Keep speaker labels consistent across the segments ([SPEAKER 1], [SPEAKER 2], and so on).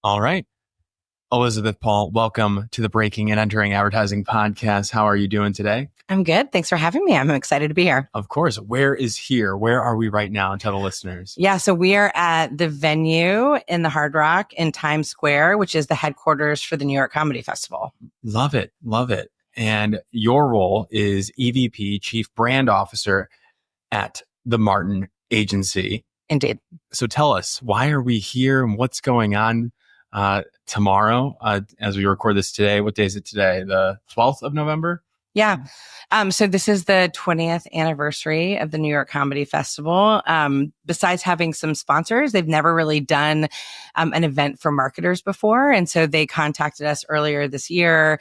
[SPEAKER 1] All right. Elizabeth Paul, welcome to the Breaking and Entering Advertising podcast. How are you doing today?
[SPEAKER 2] I'm good. Thanks for having me. I'm excited to be here.
[SPEAKER 1] Of course. Where is here? Where are we right now? Tell the listeners.
[SPEAKER 2] Yeah. So we are at the venue in the Hard Rock in Times Square, which is the headquarters for the New York Comedy Festival.
[SPEAKER 1] Love it. Love it. And your role is EVP, Chief Brand Officer at the Martin Agency.
[SPEAKER 2] Indeed.
[SPEAKER 1] So tell us, why are we here and what's going on tomorrow as we record this today? What day is it today? The 12th of November?
[SPEAKER 2] Yeah. So this is the 20th anniversary of the New York Comedy Festival. Besides having some sponsors, they've never really done an event for marketers before. And so they contacted us earlier this year,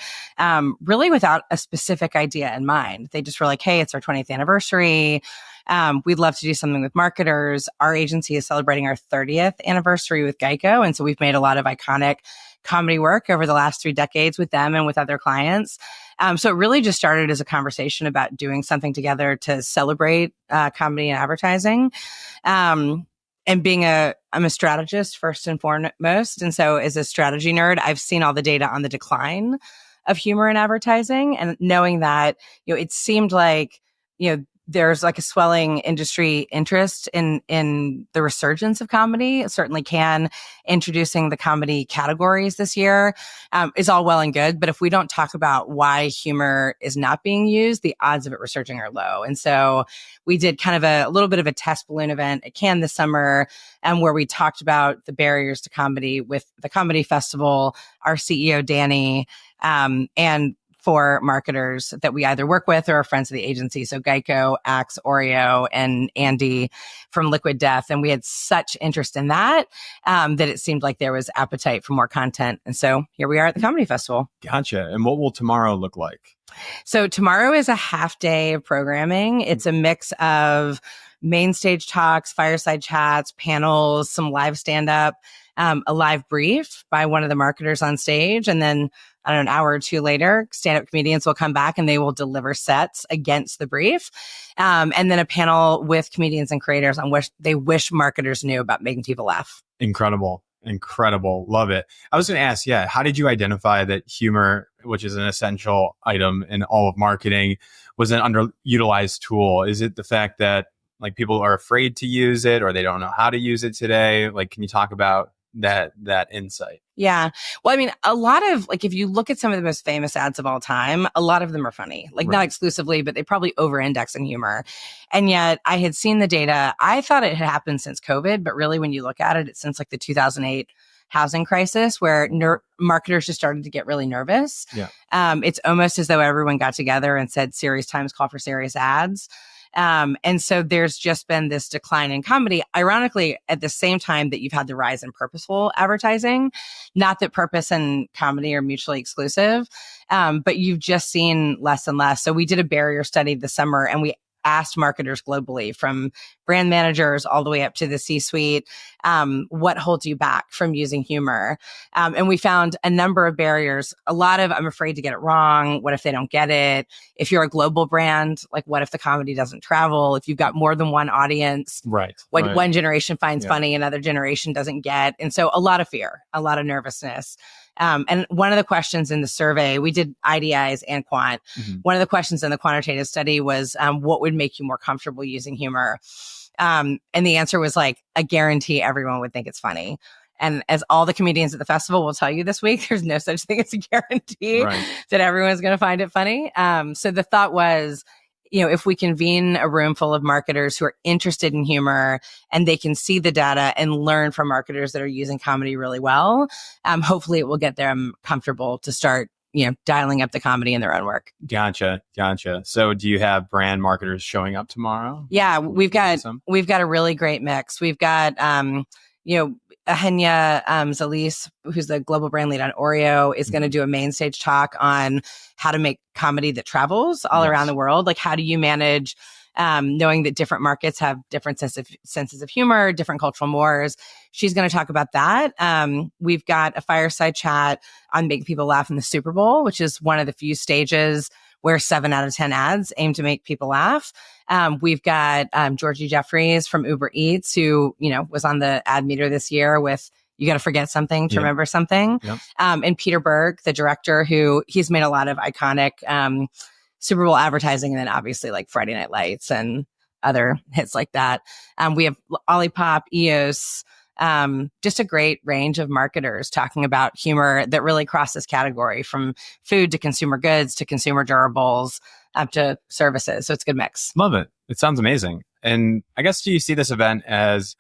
[SPEAKER 2] really without a specific idea in mind. They just were like, hey, it's our 20th anniversary. We'd love to do something with marketers. Our agency is celebrating our 30th anniversary with Geico. And so we've made a lot of iconic comedy work over the last 3 decades with them and with other clients. So it really just started as a conversation about doing something together to celebrate comedy and advertising. And I'm a strategist first and foremost. And so as a strategy nerd, I've seen all the data on the decline of humor in advertising, and knowing that, it seemed like, there's like a swelling industry interest in the resurgence of comedy. It certainly can. Introducing the comedy categories this year is all well and good, but if we don't talk about why humor is not being used, the odds of it resurging are low. And so we did kind of a little bit of a test balloon event at Cannes this summer, where we talked about the barriers to comedy with the Comedy Festival, our CEO, Danny, and for marketers that we either work with or are friends of the agency. So Geico, Axe, Oreo, and Andy from Liquid Death. And we had such interest in that, that it seemed like there was appetite for more content. And so here we are at the Comedy Festival.
[SPEAKER 1] Gotcha. And what will tomorrow look like?
[SPEAKER 2] So tomorrow is a half day of programming. It's a mix of main stage talks, fireside chats, panels, some live stand-up, a live brief by one of the marketers on stage, and then an hour or two later, stand-up comedians will come back and they will deliver sets against the brief. And then a panel with comedians and creators on what they wish marketers knew about making people laugh.
[SPEAKER 1] Incredible. Love it. I was going to ask, how did you identify that humor, which is an essential item in all of marketing, was an underutilized tool? Is it the fact that people are afraid to use it, or they don't know how to use it today? Can you talk about that insight?
[SPEAKER 2] Yeah. Well, a lot of, if you look at some of the most famous ads of all time, a lot of them are funny, right. Not exclusively, but they probably over-index in humor. And yet I had seen the data. I thought it had happened since COVID, but really when you look at it, it's since the 2008 housing crisis, where marketers just started to get really nervous.
[SPEAKER 1] Yeah.
[SPEAKER 2] It's almost as though everyone got together and said, serious times call for serious ads. And so there's just been this decline in comedy, ironically, at the same time that you've had the rise in purposeful advertising. Not that purpose and comedy are mutually exclusive, but you've just seen less and less. So we did a barrier study this summer, and we asked marketers globally, from brand managers all the way up to the C-suite, what holds you back from using humor? And we found a number of barriers. A lot of, I'm afraid to get it wrong. What if they don't get it? If you're a global brand, what if the comedy doesn't travel? If you've got more than one audience,
[SPEAKER 1] right?
[SPEAKER 2] One generation finds funny, another generation doesn't get. And so a lot of fear, a lot of nervousness. And one of the questions in the survey, we did IDIs and quant. Mm-hmm. One of the questions in the quantitative study was, what would make you more comfortable using humor? And the answer was I guarantee everyone would think it's funny. And as all the comedians at the festival will tell you this week, there's no such thing as a guarantee that everyone's going to find it funny. So the thought was, if we convene a room full of marketers who are interested in humor and they can see the data and learn from marketers that are using comedy really well, hopefully it will get them comfortable to start, dialing up the comedy in their own work.
[SPEAKER 1] Gotcha. So do you have brand marketers showing up tomorrow?
[SPEAKER 2] Yeah, we've got a really great mix. We've got, Ahenya Zalis, who's the global brand lead on Oreo, is going to do a main stage talk on how to make comedy that travels all around the world. How do you manage knowing that different markets have different senses of humor, different cultural mores? She's going to talk about that. We've got a fireside chat on making people laugh in the Super Bowl, which is one of the few stages where 7 out of 10 ads aim to make people laugh. We've got Georgie Jeffries from Uber Eats, who, was on the ad meter this year with, you got to forget something to
[SPEAKER 1] Yep.
[SPEAKER 2] remember something.
[SPEAKER 1] Yep.
[SPEAKER 2] And Peter Berg, the director, he's made a lot of iconic Super Bowl advertising, and then obviously like Friday Night Lights and other hits like that. We have Olipop, EOS, just a great range of marketers talking about humor that really crosses category, from food to consumer goods to consumer durables up to services. So it's a good mix.
[SPEAKER 1] Love it. It sounds amazing. And I guess, do you see this event as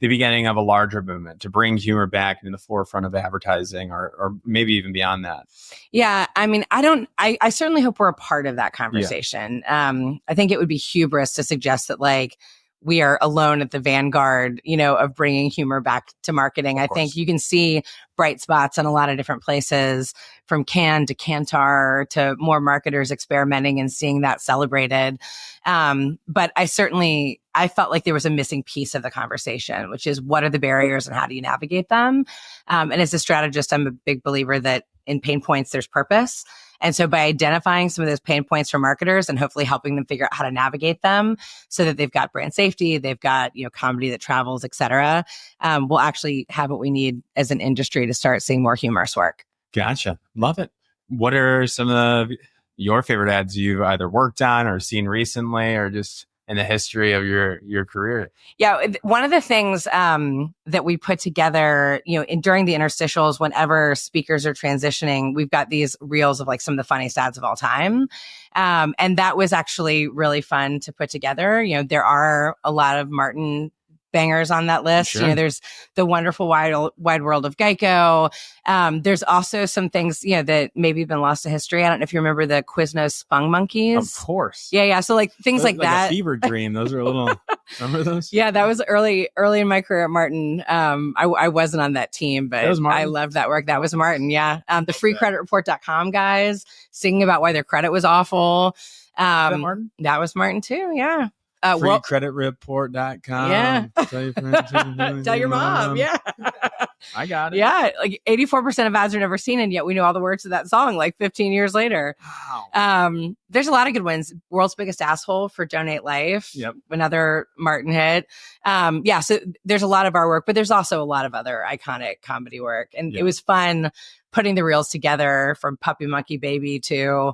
[SPEAKER 1] the beginning of a larger movement to bring humor back into the forefront of advertising, or maybe even beyond that?
[SPEAKER 2] Yeah. I mean, I certainly hope we're a part of that conversation. I think it would be hubris to suggest that like we are alone at the vanguard, of bringing humor back to marketing. I think you can see bright spots in a lot of different places, from Cannes to Kantar to more marketers experimenting and seeing that celebrated. But I felt like there was a missing piece of the conversation, which is, what are the barriers and how do you navigate them? And as a strategist, I'm a big believer that in pain points, there's purpose. And so by identifying some of those pain points for marketers and hopefully helping them figure out how to navigate them so that they've got brand safety, they've got, comedy that travels, et cetera, we'll actually have what we need as an industry to start seeing more humorous work.
[SPEAKER 1] Gotcha. Love it. What are some of your favorite ads you've either worked on or seen recently, or just in the history of your career?
[SPEAKER 2] Yeah, one of the things that we put together, during the interstitials, whenever speakers are transitioning, we've got these reels of like some of the funniest ads of all time. And that was actually really fun to put together. There are a lot of Martin bangers on that list.
[SPEAKER 1] Sure.
[SPEAKER 2] There's the wonderful wide world of Geico. There's also some things, that maybe have been lost to history. I don't know if you remember the Quiznos Spung Monkeys.
[SPEAKER 1] Of course.
[SPEAKER 2] Yeah. So like things like that.
[SPEAKER 1] A fever dream. Those are a little, remember those?
[SPEAKER 2] Yeah, that was early in my career at Martin. I wasn't on that team, but I loved that work. That was Martin. Yeah. The freecreditreport.com guys singing about why their credit was awful.
[SPEAKER 1] Martin?
[SPEAKER 2] That was Martin too. Yeah.
[SPEAKER 1] Freecreditreport.com.
[SPEAKER 2] Yeah.
[SPEAKER 1] Tell your friends.
[SPEAKER 2] Tell your mom. Yeah.
[SPEAKER 1] I got it.
[SPEAKER 2] Yeah. Like 84% of ads are never seen, and yet we know all the words to that song like 15 years later.
[SPEAKER 1] Wow.
[SPEAKER 2] There's a lot of good ones. World's Biggest Asshole for Donate Life.
[SPEAKER 1] Yep.
[SPEAKER 2] Another Martin hit. So there's a lot of our work, but there's also a lot of other iconic comedy work. And It was fun putting the reels together, from Puppy Monkey Baby to,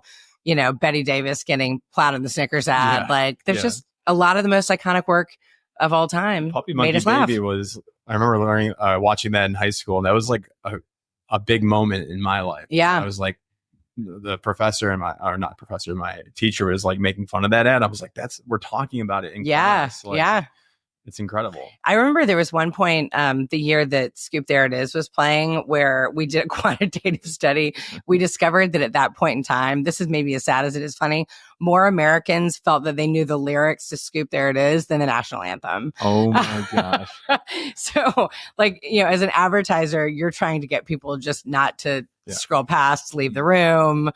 [SPEAKER 2] Betty Davis getting plowed in the Snickers ad. Like there's just a lot of the most iconic work of all time.
[SPEAKER 1] Puppy Monkey Baby I remember watching that in high school, and that was like a big moment in my life.
[SPEAKER 2] Yeah.
[SPEAKER 1] I was like, the professor my teacher was like making fun of that ad. I was like, we're talking about it in class. Like, it's incredible.
[SPEAKER 2] I remember there was one point, the year that Scoop There It Is was playing, where we did a quantitative study. We discovered that at that point in time, this is maybe as sad as it is funny, more Americans felt that they knew the lyrics to Scoop There It Is than the national anthem.
[SPEAKER 1] Oh my gosh.
[SPEAKER 2] So like, as an advertiser, you're trying to get people just not to scroll past, leave the room,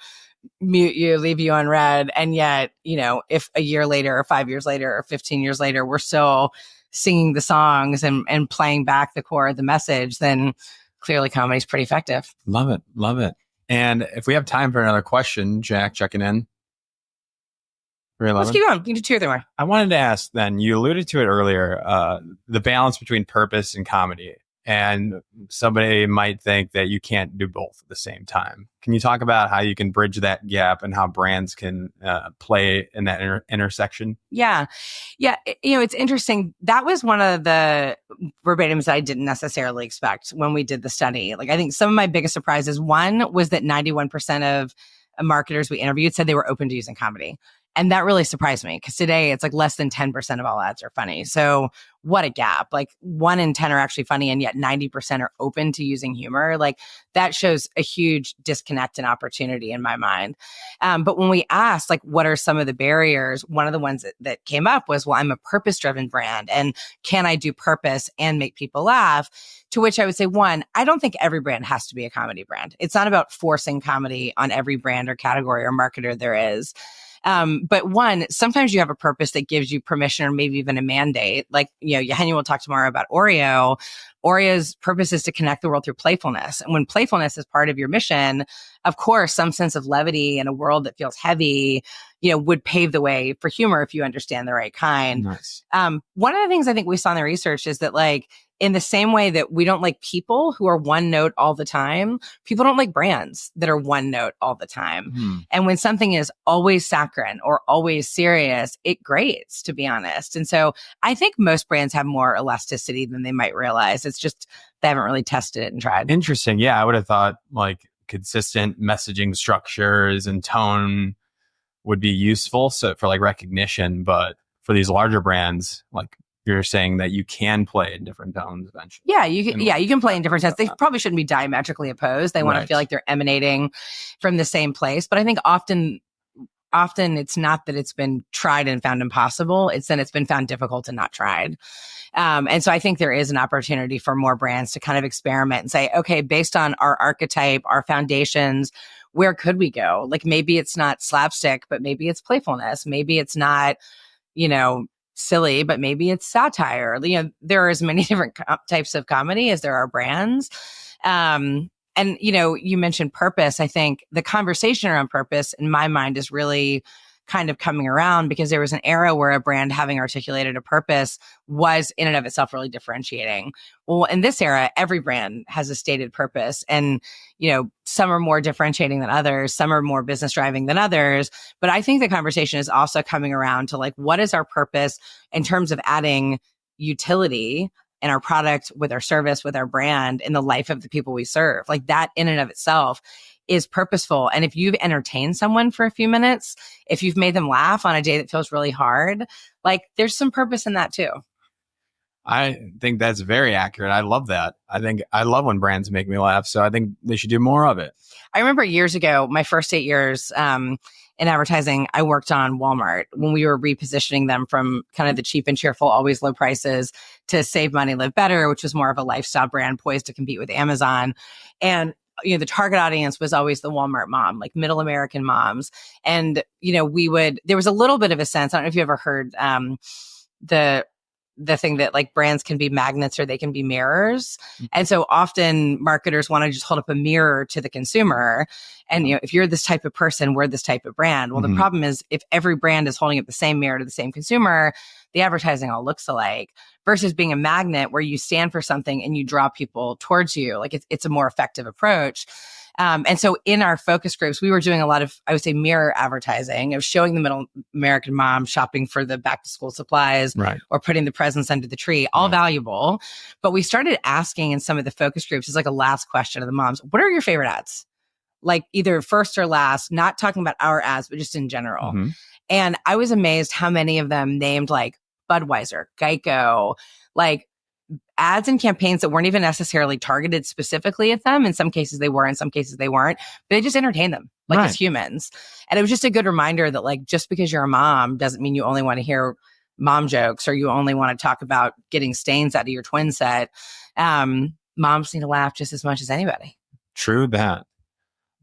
[SPEAKER 2] mute you, leave you on red. And yet, if a year later or 5 years later or 15 years later, we're still singing the songs and playing back the core of the message, then clearly comedy is pretty effective.
[SPEAKER 1] Love it. Love it. And if we have time for another question, Jack checking in.
[SPEAKER 2] Let's keep going. You can do 2 or 3 more.
[SPEAKER 1] I wanted to ask then, you alluded to it earlier, the balance between purpose and comedy. And somebody might think that you can't do both at the same time. Can you talk about how you can bridge that gap and how brands can play in that intersection?
[SPEAKER 2] Yeah. It's interesting. That was one of the verbatims I didn't necessarily expect when we did the study. Like, I think some of my biggest surprises, one was that 91% of marketers we interviewed said they were open to using comedy. And that really surprised me, because today it's like less than 10% of all ads are funny. So what a gap. Like 1 in 10 are actually funny, and yet 90% are open to using humor. Like that shows a huge disconnect and opportunity in my mind. But when we asked, like, what are some of the barriers? One of the ones that came up was, well, I'm a purpose-driven brand, and can I do purpose and make people laugh? To which I would say, one, I don't think every brand has to be a comedy brand. It's not about forcing comedy on every brand or category or marketer there is. But one, sometimes you have a purpose that gives you permission or maybe even a mandate. Like, Eugenio will talk tomorrow about Oreo. Oreo's purpose is to connect the world through playfulness. And when playfulness is part of your mission, of course, some sense of levity in a world that feels heavy, would pave the way for humor if you understand the right kind.
[SPEAKER 1] Nice.
[SPEAKER 2] One of the things I think we saw in the research is that, like, in the same way that we don't like people who are one note all the time, people don't like brands that are one note all the time. And when something is always saccharine or always serious, it grates, to be honest. And so I think most brands have more elasticity than they might realize. It's just they haven't really tested it and tried.
[SPEAKER 1] Interesting. Yeah, I would have thought like consistent messaging structures and tone would be useful for like recognition, but for these larger brands, like you're saying that you can play in different tones eventually.
[SPEAKER 2] Yeah, you can play in different tones. They probably shouldn't be diametrically opposed. They want to feel like they're emanating from the same place. But I think often it's not that it's been tried and found impossible. It's that it's been found difficult and not tried. And so I think there is an opportunity for more brands to kind of experiment and say, okay, based on our archetype, our foundations, where could we go? Like maybe it's not slapstick, but maybe it's playfulness. Maybe it's not, silly, but maybe it's satire. There are as many different types of comedy as there are brands. And, you mentioned purpose. I think the conversation around purpose in my mind is really kind of coming around because there was an era where a brand having articulated a purpose was in and of itself really differentiating. Well, in this era, every brand has a stated purpose and, some are more differentiating than others. Some are more business driving than others. But I think the conversation is also coming around to like, what is our purpose in terms of adding utility in our product, with our service, with our brand, in the life of the people we serve? Like that in and of itself is purposeful. And if you've entertained someone for a few minutes, if you've made them laugh on a day that feels really hard, like there's some purpose in that too.
[SPEAKER 1] I think that's very accurate. I love that. I love when brands make me laugh. So I think they should do more of it. I
[SPEAKER 2] remember years ago, my first 8 years in advertising, I worked on Walmart when we were repositioning them from kind of the cheap and cheerful, always low prices to save money, live better, which was more of a lifestyle brand poised to compete with Amazon. And the target audience was always the Walmart mom, like middle American moms. And, there was a little bit of a sense, I don't know if you ever heard the thing that like brands can be magnets or they can be mirrors. And so often marketers want to just hold up a mirror to the consumer. And, if you're this type of person, we're this type of brand. Well, the problem is if every brand is holding up the same mirror to the same consumer, the advertising all looks alike versus being a magnet where you stand for something and you draw people towards you. Like it's a more effective approach. And so in our focus groups, we were doing a lot of, I would say, mirror advertising of showing the middle American mom shopping for the back to school supplies or putting the presents under the tree, all valuable. But we started asking in some of the focus groups, as like a last question of the moms, what are your favorite ads? Like either first or last, not talking about our ads, but just in general. And I was amazed how many of them named like Budweiser, Geico, like ads and campaigns that weren't even necessarily targeted specifically at them. In some cases they were, in some cases they weren't, but they just entertained them like as humans. And it was just a good reminder that like, just because you're a mom doesn't mean you only want to hear mom jokes or you only want to talk about getting stains out of your twin set. Moms need to laugh just as much as anybody.
[SPEAKER 1] True that.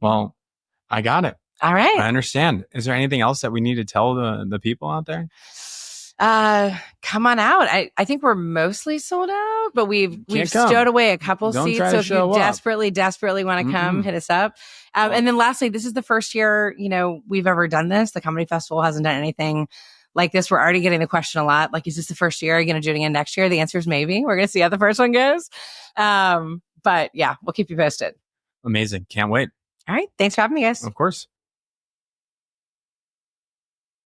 [SPEAKER 1] Well, I got it.
[SPEAKER 2] All right.
[SPEAKER 1] I understand. Is there anything else that we need to tell the people out there?
[SPEAKER 2] Come on out. I think we're mostly sold out, but we've stowed away a couple seats. So if you desperately want to come, hit us up. And then lastly, this is the first year, we've ever done this. The Comedy Festival hasn't done anything like this. We're already getting the question a lot. Like, is this the first year? Are you going to do it again next year? The answer is maybe. We're going to see how the first one goes. But yeah, we'll keep you posted.
[SPEAKER 1] Amazing. Can't wait.
[SPEAKER 2] All right. Thanks for having me, guys.
[SPEAKER 1] Of course.